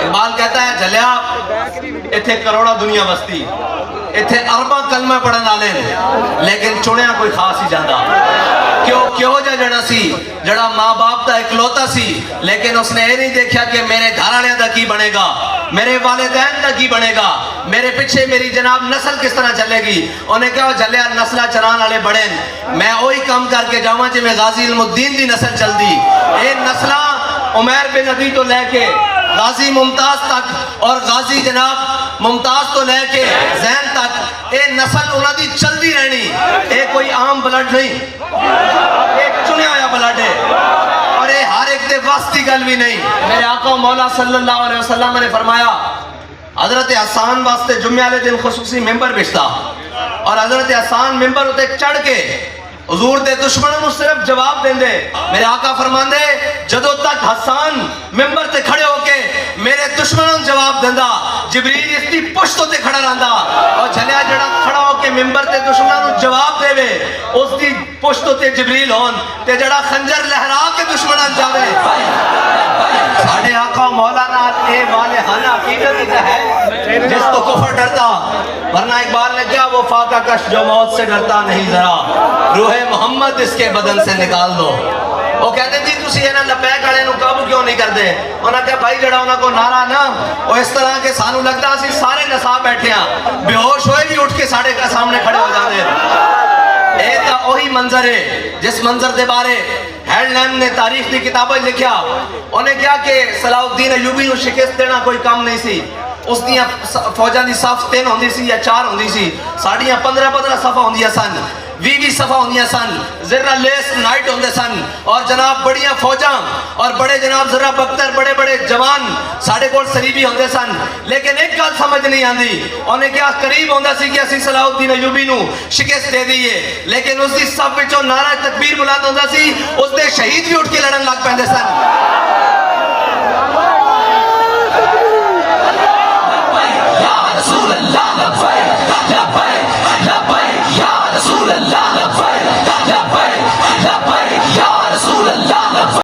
اقبال کہتا ہے جلیا اتھے کروڑا دنیا بستی اتھے ارباں کلمہ پڑھن والے لیکن چنیا کوئی خاص ہی جاندہ کیوں جڑا سی جڑا ماں باپ دا اکلوتا سی لیکن اس نے یہ نہیں دیکھا کہ میرے گھر والے دا کی بنے گا میرے والدین دا کی بنے گا میرے پیچھے میری جناب نسل کس طرح چلے گی انہیں کہا جلیا نسلہ چران والے بڑے میں وہی کام کر کے جاواں جی میں غازی علم الدین دی نسل چل دی اے نسلہ عمیر بن ابی تو لے کے غازی ممتاز تک اور غازی جناب ممتاز تو لے کے زین تک اے نسل انہاں دی چل دی رہنی اے کوئی عام بلڈ نہیں ایک چنیا ہویا بلڈ ہے اور اے ہر ایک دے واسطی گل بھی نہیں میرے آقا مولا صلی اللہ علیہ وسلم نے فرمایا حضرت حسان واسطے جمعہ والے دن خصوصی ممبر بھیجتا اور حضرت حسان ممبر ہوتے چڑھ کے حضور دے دشمنوں کو صرف جواب دیں دے میرے آقا فرمان دے جدو تک حسان ممبر تے کھڑے ہو کے میرے دشمنوں جواب دیندہ جبریل اس کی پشتوں تے کھڑا رہندا اور جھلیا جڑا کھڑا ہو کے ممبر تے دشمنوں جواب دے وے اس کی پشتوں تے جبریل ہون تے جڑا خنجر لہرا کے دشمنوں جاوے ساڑھے آقا مولانا اے والہانہ عقیدت ہے جس تو کفر ڈرتا ورنہ اقبال نے کیا وہ فاقہ کش جو موت سے ڈرتا نہیں ذرا روح محمد اس کے بدن سے نکال دو وہ کہتے ہیں جی تسی یہ نہ لپیک آڑے نو قابو کیوں نہیں کر دے انہاں کہا بھائی جڑا انہاں کو نعرہ نا وہ اس طرح کے سانو لگتا اسی سارے نصاب بیٹھے ہیں بے ہوش ہوئے بھی اٹھ کے ساڑھے کا سامنے کھڑے ہو جانے اے تا وہی منظر ہے جس منظر دے بارے ہیڈ لیم نے تاریخ کی کتابیں لکھیا انہیں کیا کہ صلاح الدین ایوبی نو شکست دینا کوئی کام نہیں سی اس دیاں فوجاں دی صف 3 ہوندی سی یا 4 ہوندی سی ساڑھیاں 15 صفحہ ہوندیاں سن 20 صفحہ ہوندیاں سن ذرہ لیس نائٹ ہوندے سن اور جناب بڑیاں فوجاں اور بڑے جناب ذرہ بختر بڑے بڑے جوان ساڑھے کول سریبی ہوندے سن لیکن ایک گل سمجھ نہیں آندی انہیں کیا قریب ہوندا سی کہ اسی صلاح الدین ایوبی نو شکست دے دیئے لیکن اس دی صف وچوں نعرہ تکبیر بلند ہوندا سی اس دے شہید بھی اٹھ کے لڑن لگ پیندے سن